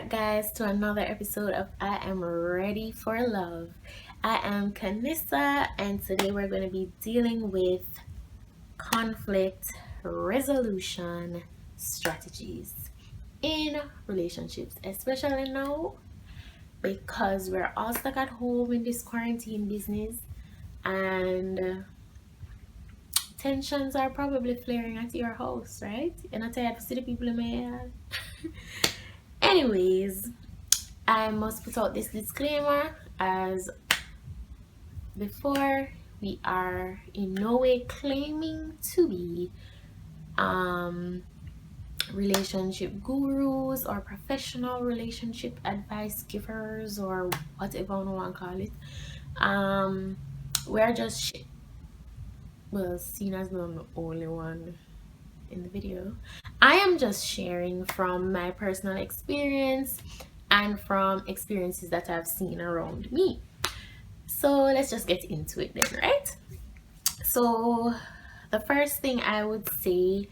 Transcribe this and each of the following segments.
back, guys, to another episode of I Am Ready for Love. I am Kanissa, and today we're going to be dealing with conflict resolution strategies in relationships, especially now because we're all stuck at home in this quarantine business, and tensions are probably flaring at your house, right? You're not tired to see the people in my yard. Anyways, I must put out this disclaimer as before. We are in no way claiming to be relationship gurus or professional relationship advice givers or whatever you want to call it. We're just seen as the only one in the video. I am just sharing from my personal experience and from experiences that I've seen around me. So let's just get into it then, right? So the first thing I would say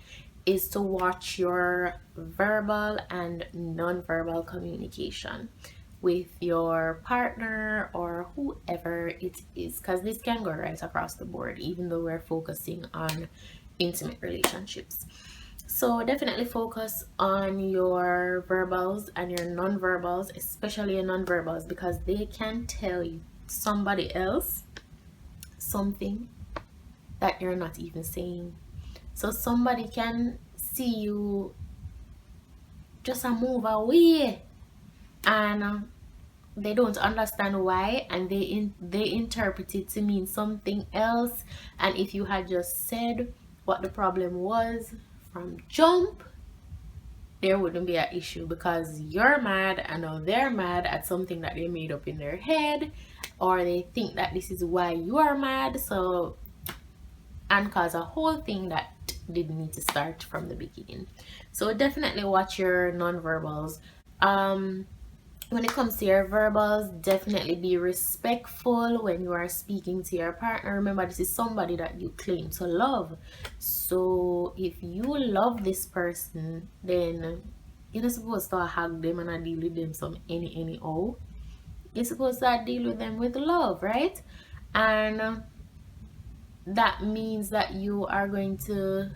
is to watch your verbal and non-verbal communication with your partner or whoever it is, because this can go right across the board, even though we're focusing on intimate relationships. So definitely focus on your verbals and your non-verbals, especially your non-verbals, because they can tell you somebody else something that you're not even saying. So somebody can see you just a move away and they don't understand why, and they interpret it to mean something else. And if you had just said what the problem was from jump, there wouldn't be an issue, because you're mad and now they're mad at something that they made up in their head, or they think that this is why you are mad, so and cause a whole thing that didn't need to start from the beginning. So definitely watch your non-verbals. When it comes to your verbals, definitely be respectful when you are speaking to your partner. Remember, this is somebody that you claim to love. So if you love this person, then you're not supposed to hug them and deal with them some anyhow. You're supposed to deal with them with love, right? And that means that you are going to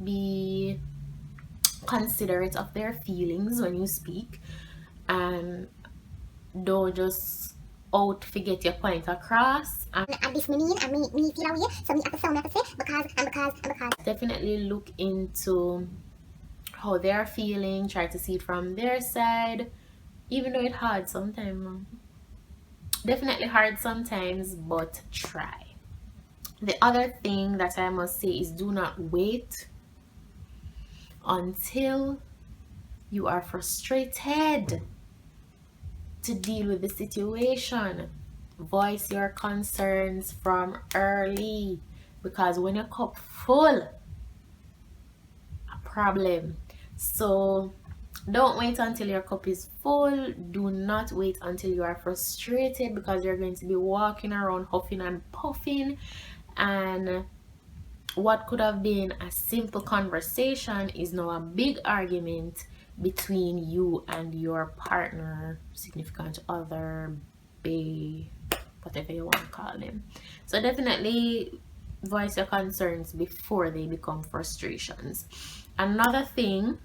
be considerate of their feelings when you speak, and don't just out forget your point across and this me mean and me feel away, so me have to sound have to say because definitely look into how they're feeling, try to see it from their side, even though it's hard sometimes. Definitely hard sometimes, but try. The other thing that I must say is, do not wait until you are frustrated to deal with the situation. Voice your concerns from early, because when your cup full, a problem. So don't wait until your cup is full. Do not wait until you are frustrated, because you're going to be walking around huffing and puffing, and what could have been a simple conversation is now a big argument between you and your partner, significant other, bae, whatever you want to call them. So definitely voice your concerns before they become frustrations. Another thing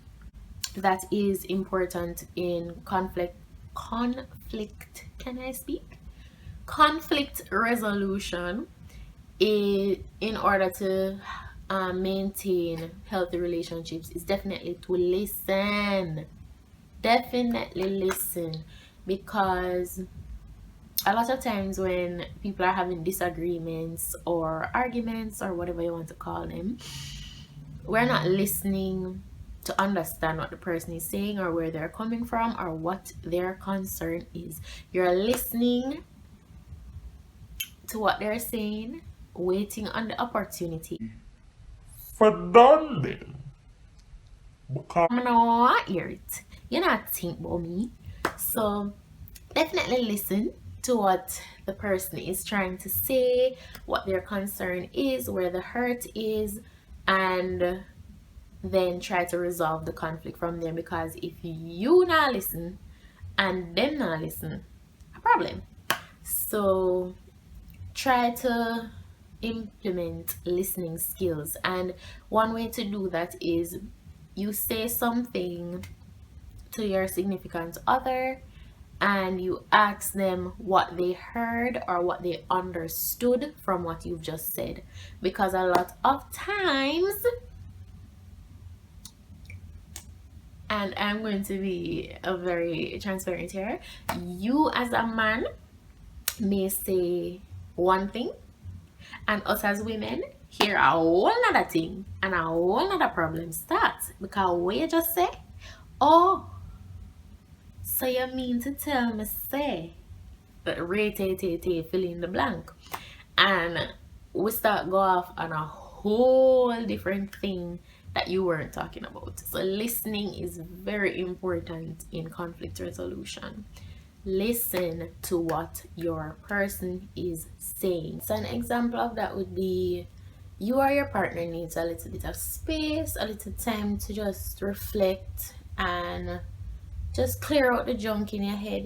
that is important in conflict can I speak? Conflict resolution is, in order to maintain healthy relationships, is definitely to listen. Definitely listen, because a lot of times when people are having disagreements or arguments or whatever you want to call them, we're not listening to understand what the person is saying or where they're coming from or what their concern is. You're listening to what they're saying, waiting on the opportunity for darling. I'm not hear it. You're not think about me. So definitely listen to what the person is trying to say, what their concern is, where the hurt is, and then try to resolve the conflict from there. Because if you not listen and them not listen, a problem. So try to implement listening skills, and one way to do that is you say something to your significant other and you ask them what they heard or what they understood from what you've just said, because a lot of times, and I'm going to be a very transparent here, you as a man may say one thing and us as women hear a whole other thing, and a whole other problem starts because we just say, oh, so you mean to tell me say, rate fill in the blank, and we start go off on a whole different thing that you weren't talking about. So listening is very important in conflict resolution. Listen to what your person is saying. So an example of that would be you or your partner needs a little bit of space, a little time to just reflect and just clear out the junk in your head,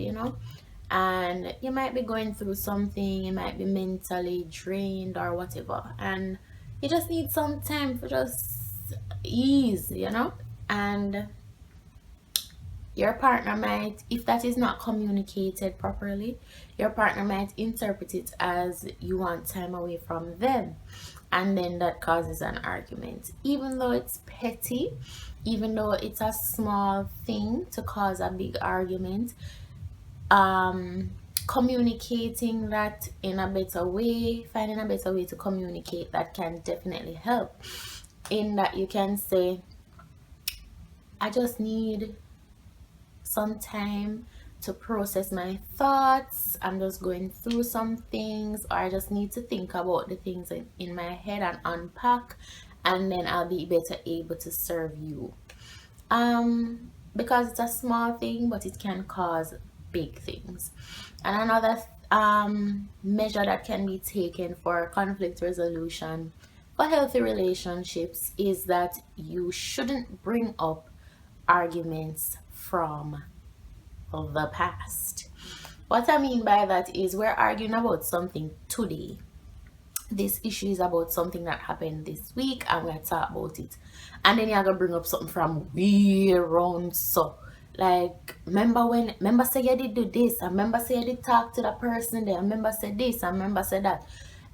and you might be going through something, you might be mentally drained or whatever, and you just need some time for just ease, and your partner might, if that is not communicated properly, your partner might interpret it as you want time away from them, and then that causes an argument, even though it's petty, even though it's a small thing to cause a big argument. Communicating that in a better way, finding a better way to communicate that can definitely help, in that you can say, I just need some time to process my thoughts, I'm just going through some things, or I just need to think about the things in my head and unpack, and then I'll be better able to serve you. Because it's a small thing, but it can cause big things. And another measure that can be taken for conflict resolution for healthy relationships is that you shouldn't bring up arguments from the past. What I mean by that is we're arguing about something today. This issue is about something that happened this week and we're talking about it, and then you're gonna bring up something from way around. So like, remember say you did do this, and remember say you did talk to the person there, and remember say this, and remember say that,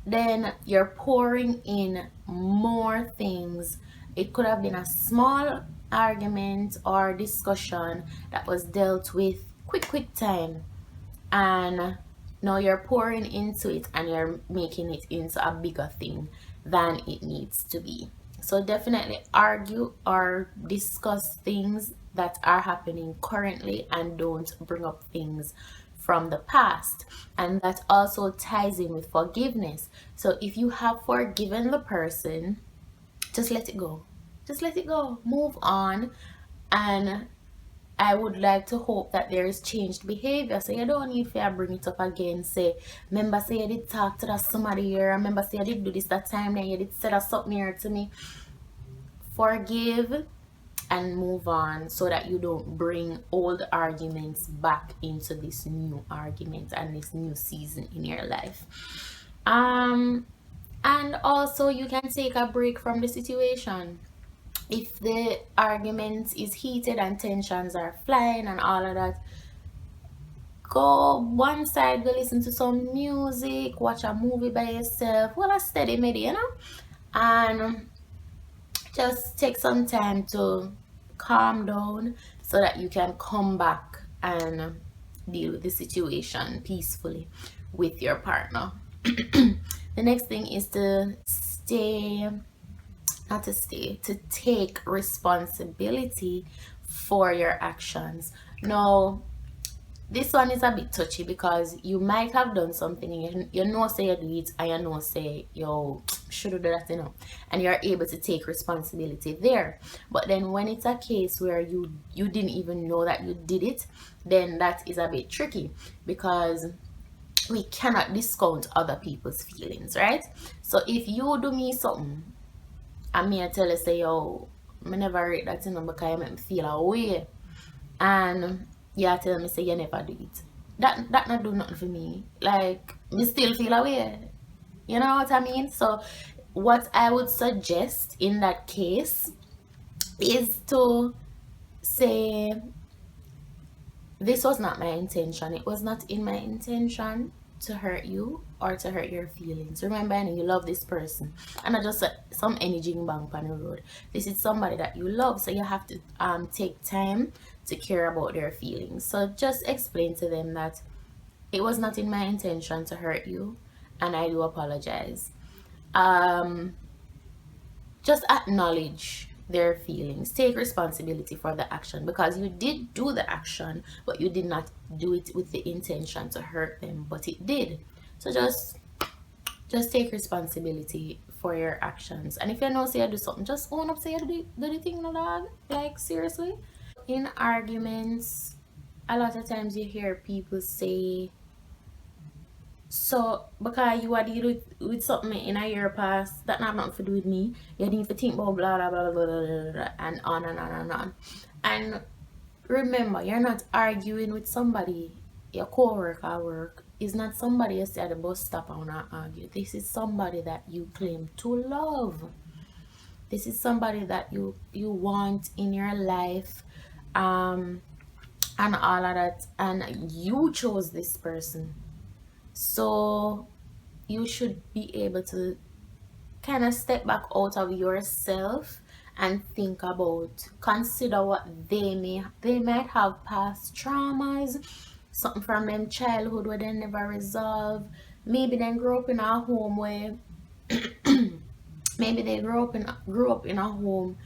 then you're pouring in more things. It could have been a small argument or discussion that was dealt with quick time, and now you're pouring into it and you're making it into a bigger thing than it needs to be. So definitely argue or discuss things that are happening currently, and don't bring up things from the past. And that also ties in with forgiveness. So if you have forgiven the person, just let it go. Just let it go. Move on. And I would like to hope that there is changed behavior. So you don't need to bring it up again. Say, remember say you did talk to that somebody here. Remember say you did do this that time. Then you did say that something here to me. Forgive and move on, so that you don't bring old arguments back into this new argument and this new season in your life. And also you can take a break from the situation. If the argument is heated and tensions are flying and all of that, go one side, go listen to some music, watch a movie by yourself, well, a steady midi, and just take some time to calm down so that you can come back and deal with the situation peacefully with your partner. The next thing is to take responsibility for your actions. Now, this one is a bit touchy because you might have done something and you know say you do it, and you know say you should do that, and you're able to take responsibility there. But then when it's a case where you didn't even know that you did it, then that is a bit tricky, because we cannot discount other people's feelings, right? So if you do me something and me I tell you say, yo, I never rate that, because you make me feel away, and yeah, tell me say you never do it. That not do nothing for me. Like, me still feel away. You know what I mean? So what I would suggest in that case is to say, this was not my intention. It was not in my intention to hurt you or to hurt your feelings. Remember, I know you love this person, and not just some energy in bank on the road. This is somebody that you love, so you have to take time to care about their feelings. So just explain to them that it was not in my intention to hurt you, and I do apologize. Just acknowledge their feelings, take responsibility for the action, because you did do the action, but you did not do it with the intention to hurt them, but it did. So just take responsibility for your actions. And if you know say you do something, just own up, say you do the thing, no dog. Like, seriously. In arguments, a lot of times you hear people say, so because you are dealing with something in a year past that not nothing to do with me, you need to think about blah blah blah blah blah, blah, blah and on and on and on. And remember, you're not arguing with somebody, your co-worker at work is not somebody you see at the bus stop and not argue. This is somebody that you claim to love. This is somebody that you want in your life, and all of that, and you chose this person. So you should be able to kind of step back out of yourself and think about, consider what they might have past traumas, something from them childhood where they never resolve. Maybe they grew up in a home where maybe they grew up in a home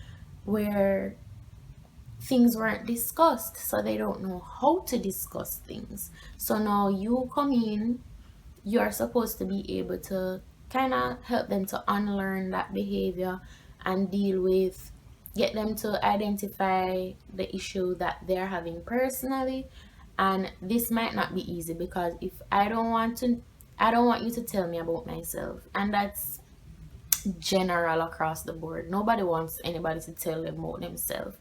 where things weren't discussed, so they don't know how to discuss things. So now you come in, you're supposed to be able to kind of help them to unlearn that behavior and get them to identify the issue that they're having personally. And this might not be easy, because if I don't want you to tell me about myself, and that's general across the board. Nobody wants anybody to tell them about themselves.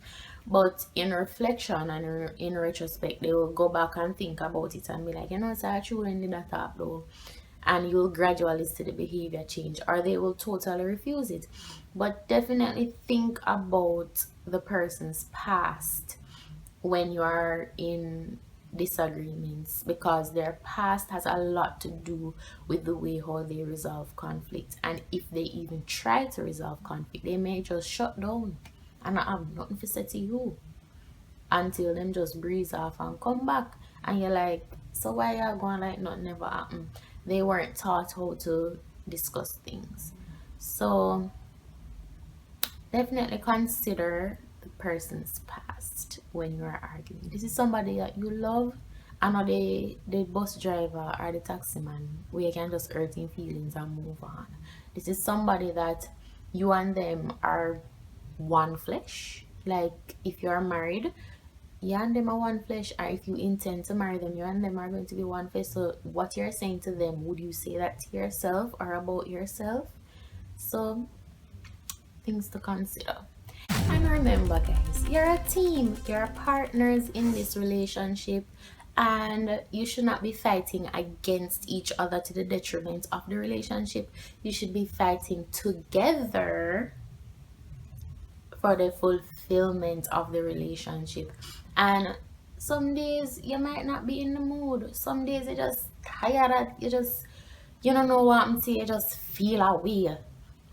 But in reflection and in retrospect, they will go back and think about it and be like, you know, it's actually in that talk though. And you'll gradually see the behavior change, or they will totally refuse it. But definitely think about the person's past when you are in disagreements, because their past has a lot to do with the way how they resolve conflict. And if they even try to resolve conflict, they may just shut down and not have nothing to say to you until them just breeze off and come back, and you're like, so why you going like nothing never happened? They weren't taught how to discuss things. So definitely consider the person's past when you are arguing. This is somebody that you love, and not the bus driver or the taxi man where you can just hurt in feelings and move on. This is somebody that you and them are one flesh. Like, if you are married, you and them are one flesh, or if you intend to marry them, you and them are going to be one flesh. So what you're saying to them, would you say that to yourself or about yourself? So things to consider. And remember, guys, you're a team, you're partners in this relationship, and you should not be fighting against each other to the detriment of the relationship. You should be fighting together for the fulfillment of the relationship. And some days you might not be in the mood. Some days you just tired, you don't know what I'm saying, you just feel away.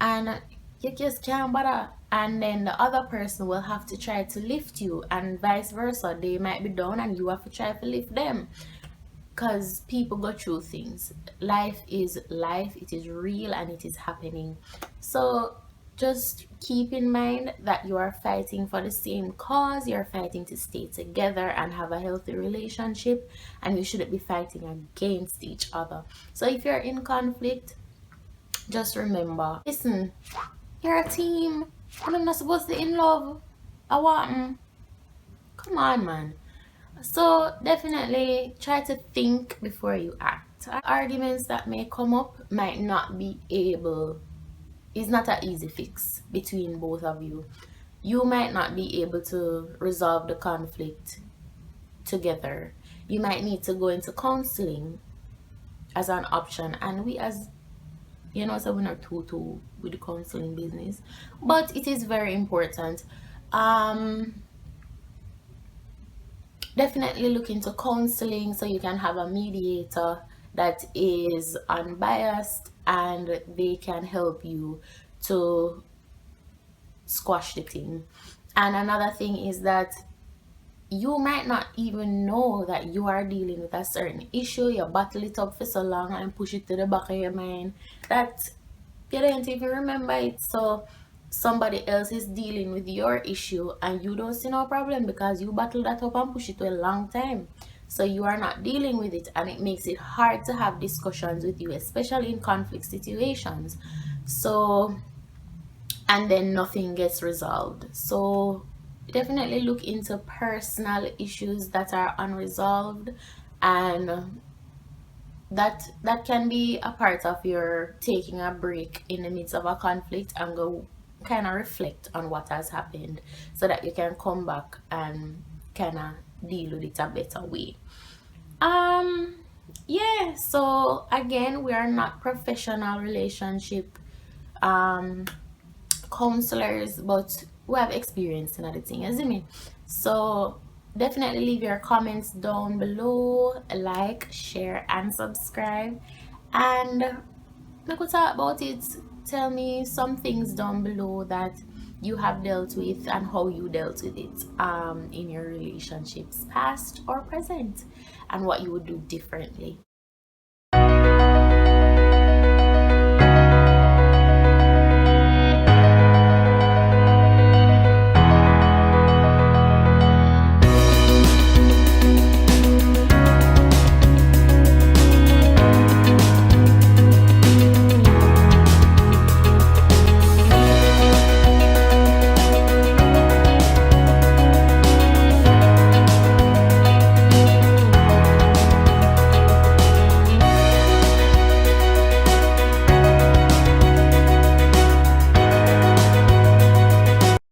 And you just can't bother. And then the other person will have to try to lift you, and vice versa. They might be down and you have to try to lift them. Because people go through things. Life is life, it is real, and it is happening. So just keep in mind that you are fighting for the same cause. You're fighting to stay together and have a healthy relationship, and you shouldn't be fighting against each other. So if you're in conflict, just remember, listen, you're a team. I'm not supposed to in love. I want. Come on, man. So definitely try to think before you act. Arguments that may come up might not be able, it's not an easy fix between both of you. You might not be able to resolve the conflict together. You might need to go into counseling as an option, and we as so we're not too with the counseling business, but it is very important. Definitely look into counseling so you can have a mediator that is unbiased and they can help you to squash the thing. And another thing is that you might not even know that you are dealing with a certain issue. You bottle it up for so long and push it to the back of your mind that you don't even remember it. So somebody else is dealing with your issue and you don't see no problem because you bottle that up and push it to a long time. So you are not dealing with it, and it makes it hard to have discussions with you, especially in conflict situations. So, and then nothing gets resolved. So definitely look into personal issues that are unresolved, and that can be a part of your taking a break in the midst of a conflict and go kind of reflect on what has happened so that you can come back and kind of deal with it a better way. Yeah, so again, we are not professional relationship counselors, but we have experience in other things, isn't it? So definitely leave your comments down below, like, share, and subscribe. And we could talk about it. Tell me some things down below that you have dealt with and how you dealt with it in your relationships, past or present, and what you would do differently.